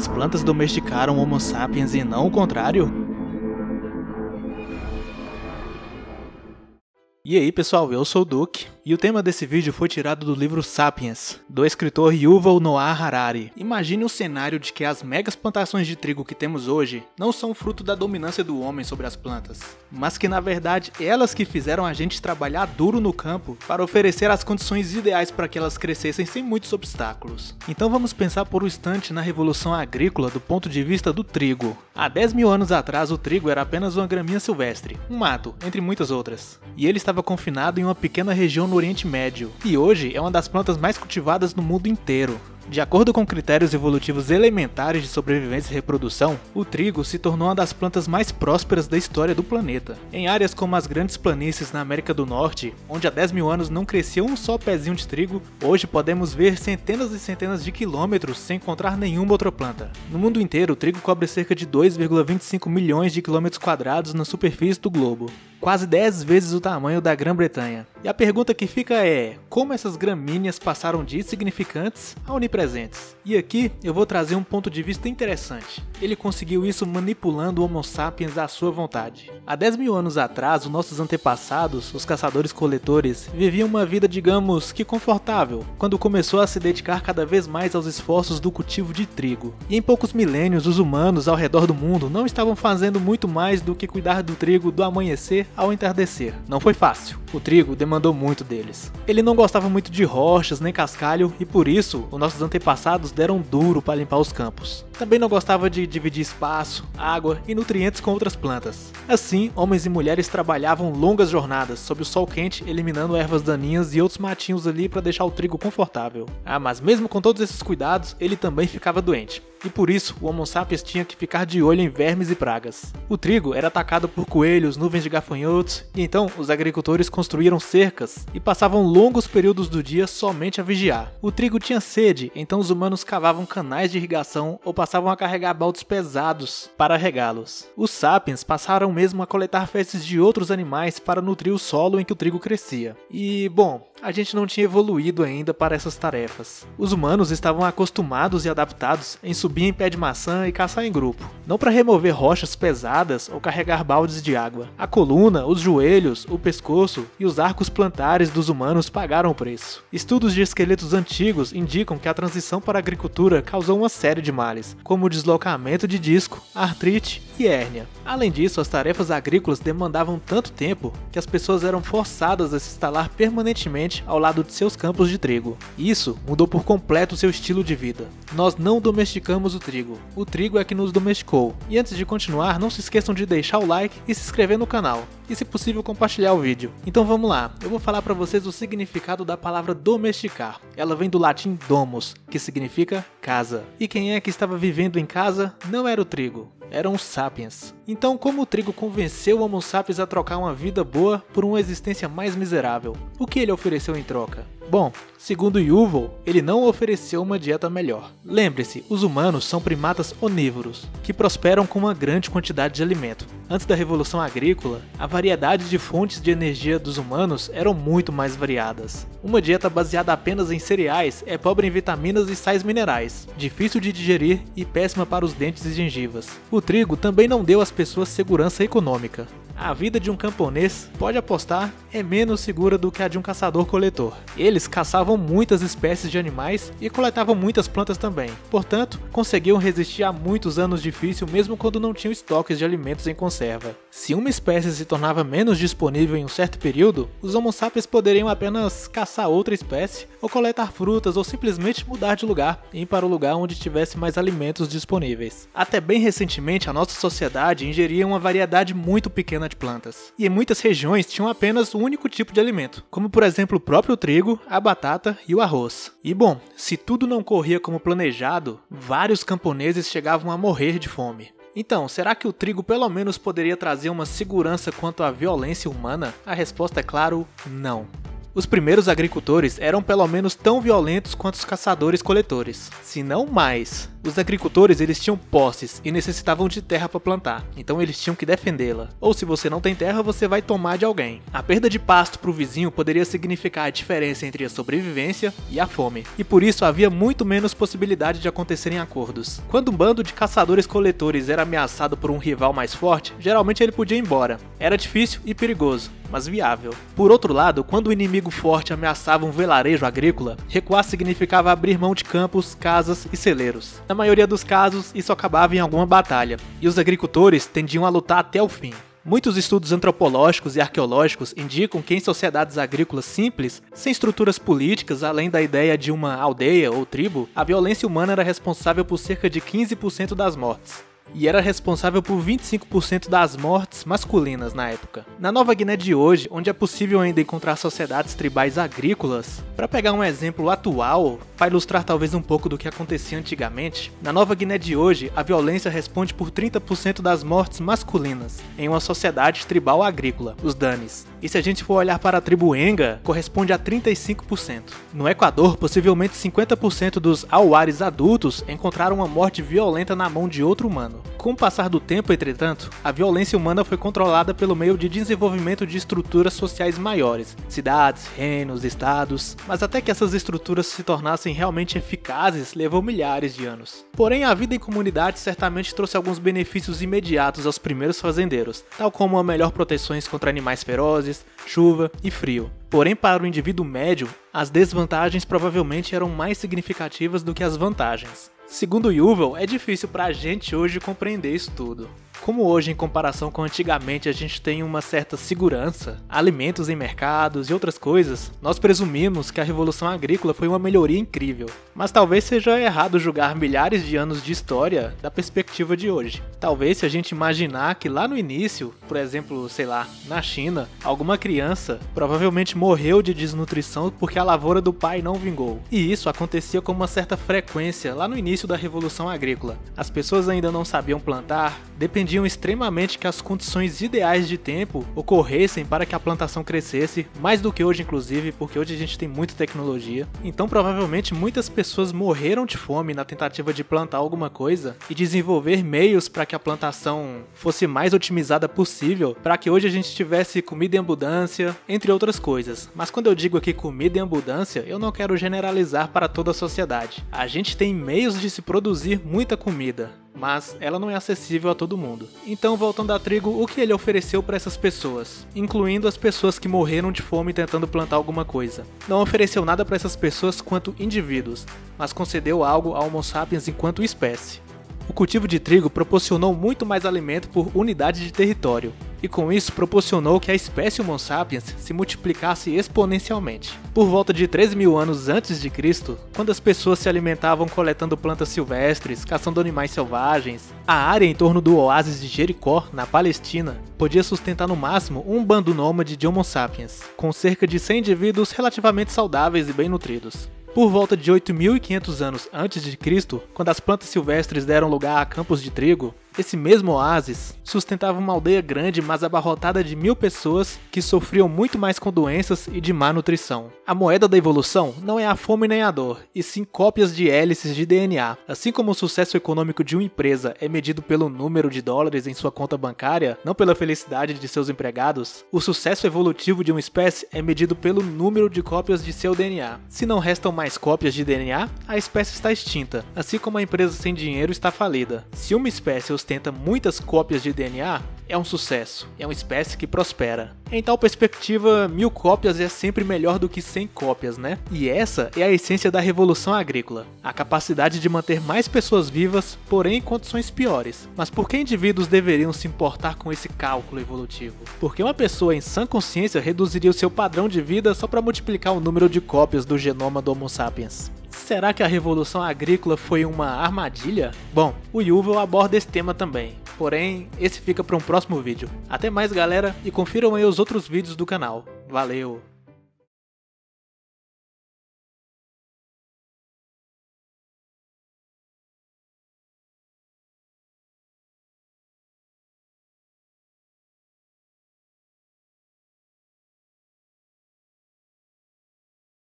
As plantas domesticaram o Homo sapiens e não o contrário? E aí pessoal, eu sou o Duque, e o tema desse vídeo foi tirado do livro Sapiens, do escritor Yuval Noah Harari. Imagine um cenário de que as megas plantações de trigo que temos hoje não são fruto da dominância do homem sobre as plantas, mas que na verdade elas que fizeram a gente trabalhar duro no campo para oferecer as condições ideais para que elas crescessem sem muitos obstáculos. Então vamos pensar por um instante na revolução agrícola do ponto de vista do trigo. Há 10 mil anos atrás o trigo era apenas uma graminha silvestre, um mato, entre muitas outras, e ele estava confinado em uma pequena região no Oriente Médio, e hoje é uma das plantas mais cultivadas no mundo inteiro. De acordo com critérios evolutivos elementares de sobrevivência e reprodução, o trigo se tornou uma das plantas mais prósperas da história do planeta. Em áreas como as grandes planícies na América do Norte, onde há 10 mil anos não crescia um só pezinho de trigo, hoje podemos ver centenas e centenas de quilômetros sem encontrar nenhuma outra planta. No mundo inteiro, o trigo cobre cerca de 2,25 milhões de quilômetros quadrados na superfície do globo, quase 10 vezes o tamanho da Grã-Bretanha. E a pergunta que fica é, como essas gramíneas passaram de insignificantes a onipresentes? E aqui eu vou trazer um ponto de vista interessante. Ele conseguiu isso manipulando o Homo sapiens à sua vontade. Há 10 mil anos atrás, os nossos antepassados, os caçadores-coletores, viviam uma vida, digamos, que confortável, quando começou a se dedicar cada vez mais aos esforços do cultivo de trigo. E em poucos milênios, os humanos ao redor do mundo não estavam fazendo muito mais do que cuidar do trigo do amanhecer ao entardecer. Não foi fácil. O trigo demandou muito deles. Ele não gostava muito de rochas nem cascalho e por isso os nossos antepassados deram duro para limpar os campos. Também não gostava de dividir espaço, água e nutrientes com outras plantas. Assim, homens e mulheres trabalhavam longas jornadas sob o sol quente, eliminando ervas daninhas e outros matinhos ali para deixar o trigo confortável. Mas mesmo com todos esses cuidados, ele também ficava doente. E por isso, o Homo sapiens tinha que ficar de olho em vermes e pragas. O trigo era atacado por coelhos, nuvens de gafanhotos, e então os agricultores construíram cercas e passavam longos períodos do dia somente a vigiar. O trigo tinha sede, então os humanos cavavam canais de irrigação ou passavam a carregar baldes pesados para regá-los. Os sapiens passaram mesmo a coletar fezes de outros animais para nutrir o solo em que o trigo crescia. E, bom, a gente não tinha evoluído ainda para essas tarefas. Os humanos estavam acostumados e adaptados em subir em pé de maçã e caçar em grupo, não para remover rochas pesadas ou carregar baldes de água. A coluna, os joelhos, o pescoço e os arcos plantares dos humanos pagaram o preço. Estudos de esqueletos antigos indicam que a transição para a agricultura causou uma série de males, como o deslocamento de disco, artrite e hérnia. Além disso, as tarefas agrícolas demandavam tanto tempo que as pessoas eram forçadas a se instalar permanentemente ao lado de seus campos de trigo. Isso mudou por completo seu estilo de vida. Nós não domesticamos o trigo é que nos domesticou. E antes de continuar, não se esqueçam de deixar o like e se inscrever no canal. E se possível compartilhar o vídeo. Então vamos lá, eu vou falar para vocês o significado da palavra domesticar. Ela vem do latim domus, que significa casa. E quem é que estava vivendo em casa não era o trigo, eram os sapiens. Então, como o trigo convenceu o Homo sapiens a trocar uma vida boa por uma existência mais miserável? O que ele ofereceu em troca? Bom, segundo Yuval, ele não ofereceu uma dieta melhor. Lembre-se, os humanos são primatas onívoros, que prosperam com uma grande quantidade de alimento. Antes da Revolução Agrícola, a variedade de fontes de energia dos humanos eram muito mais variadas. Uma dieta baseada apenas em cereais é pobre em vitaminas e sais minerais, difícil de digerir e péssima para os dentes e gengivas. O trigo também não deu às pessoas segurança econômica. A vida de um camponês, pode apostar, é menos segura do que a de um caçador-coletor. Eles caçavam muitas espécies de animais e coletavam muitas plantas também. Portanto, conseguiam resistir a muitos anos difíceis mesmo quando não tinham estoques de alimentos em conserva. Se uma espécie se tornava menos disponível em um certo período, os Homo sapiens poderiam apenas caçar outra espécie, ou coletar frutas, ou simplesmente mudar de lugar e ir para o lugar onde tivesse mais alimentos disponíveis. Até bem recentemente, a nossa sociedade ingeria uma variedade muito pequena de plantas, e em muitas regiões tinham apenas um único tipo de alimento, como por exemplo o próprio trigo, a batata e o arroz. E bom, se tudo não corria como planejado, vários camponeses chegavam a morrer de fome. Então, será que o trigo pelo menos poderia trazer uma segurança quanto à violência humana? A resposta é claro, não. Os primeiros agricultores eram pelo menos tão violentos quanto os caçadores-coletores, se não mais. Os agricultores eles tinham posses e necessitavam de terra para plantar, então eles tinham que defendê-la. Ou se você não tem terra, você vai tomar de alguém. A perda de pasto para o vizinho poderia significar a diferença entre a sobrevivência e a fome, e por isso havia muito menos possibilidade de acontecerem acordos. Quando um bando de caçadores-coletores era ameaçado por um rival mais forte, geralmente ele podia ir embora. Era difícil e perigoso, mas viável. Por outro lado, quando o inimigo forte ameaçava um vilarejo agrícola, recuar significava abrir mão de campos, casas e celeiros. Na maioria dos casos, isso acabava em alguma batalha, e os agricultores tendiam a lutar até o fim. Muitos estudos antropológicos e arqueológicos indicam que em sociedades agrícolas simples, sem estruturas políticas além da ideia de uma aldeia ou tribo, a violência humana era responsável por cerca de 15% das mortes. E era responsável por 25% das mortes masculinas na época. Na Nova Guiné de hoje, onde é possível ainda encontrar sociedades tribais agrícolas, para pegar um exemplo atual, para ilustrar talvez um pouco do que acontecia antigamente, na Nova Guiné de hoje, a violência responde por 30% das mortes masculinas, em uma sociedade tribal agrícola, os Danes. E se a gente for olhar para a tribo Enga, corresponde a 35%. No Equador, possivelmente 50% dos auares adultos encontraram uma morte violenta na mão de outro humano. Com o passar do tempo, entretanto, a violência humana foi controlada pelo meio de desenvolvimento de estruturas sociais maiores, cidades, reinos, estados, mas até que essas estruturas se tornassem realmente eficazes, levou milhares de anos. Porém, a vida em comunidade certamente trouxe alguns benefícios imediatos aos primeiros fazendeiros, tal como a melhor proteções contra animais ferozes, chuva e frio. Porém, para o indivíduo médio, as desvantagens provavelmente eram mais significativas do que as vantagens. Segundo Yuval, é difícil para a gente hoje compreender isso tudo. Como hoje, em comparação com antigamente, a gente tem uma certa segurança, alimentos em mercados e outras coisas, nós presumimos que a Revolução Agrícola foi uma melhoria incrível. Mas talvez seja errado julgar milhares de anos de história da perspectiva de hoje. Talvez se a gente imaginar que lá no início, por exemplo, sei lá, na China, alguma criança provavelmente morreu de desnutrição porque a lavoura do pai não vingou. E isso acontecia com uma certa frequência lá no início da Revolução Agrícola. As pessoas ainda não sabiam plantar, dependiam extremamente que as condições ideais de tempo ocorressem para que a plantação crescesse, mais do que hoje inclusive, porque hoje a gente tem muita tecnologia. Então provavelmente muitas pessoas morreram de fome na tentativa de plantar alguma coisa e desenvolver meios para que a plantação fosse mais otimizada possível, para que hoje a gente tivesse comida em abundância, entre outras coisas. Mas quando eu digo aqui comida em abundância, eu não quero generalizar para toda a sociedade. A gente tem meios de se produzir muita comida, mas ela não é acessível a todo mundo. Então, voltando a Trigo, o que ele ofereceu para essas pessoas, incluindo as pessoas que morreram de fome tentando plantar alguma coisa? Não ofereceu nada para essas pessoas quanto indivíduos, mas concedeu algo ao Homo sapiens enquanto espécie. O cultivo de trigo proporcionou muito mais alimento por unidade de território, e com isso proporcionou que a espécie Homo sapiens se multiplicasse exponencialmente. Por volta de 13.000 anos antes de Cristo, quando as pessoas se alimentavam coletando plantas silvestres, caçando animais selvagens, a área em torno do oásis de Jericó, na Palestina, podia sustentar no máximo um bando nômade de Homo sapiens, com cerca de 100 indivíduos relativamente saudáveis e bem nutridos. Por volta de 8.500 anos antes de Cristo, quando as plantas silvestres deram lugar a campos de trigo, esse mesmo oásis sustentava uma aldeia grande, mas abarrotada de 1.000 pessoas que sofriam muito mais com doenças e de má nutrição. A moeda da evolução não é a fome nem a dor, e sim cópias de hélices de DNA. Assim como o sucesso econômico de uma empresa é medido pelo número de dólares em sua conta bancária, não pela felicidade de seus empregados, o sucesso evolutivo de uma espécie é medido pelo número de cópias de seu DNA. Se não restam mais cópias de DNA, a espécie está extinta, assim como a empresa sem dinheiro está falida. Se uma espécie ostenta muitas cópias de DNA, é um sucesso, é uma espécie que prospera. Em tal perspectiva, 1.000 cópias é sempre melhor do que 100 cópias, né? E essa é a essência da Revolução Agrícola, a capacidade de manter mais pessoas vivas, porém em condições piores. Mas por que indivíduos deveriam se importar com esse cálculo evolutivo? Porque uma pessoa em sã consciência reduziria o seu padrão de vida só para multiplicar o número de cópias do genoma do Homo sapiens. Será que a Revolução Agrícola foi uma armadilha? Bom, o Yuval aborda esse tema também, porém esse fica para um próximo vídeo. Até mais galera, e confiram aí os outros vídeos do canal. Valeu!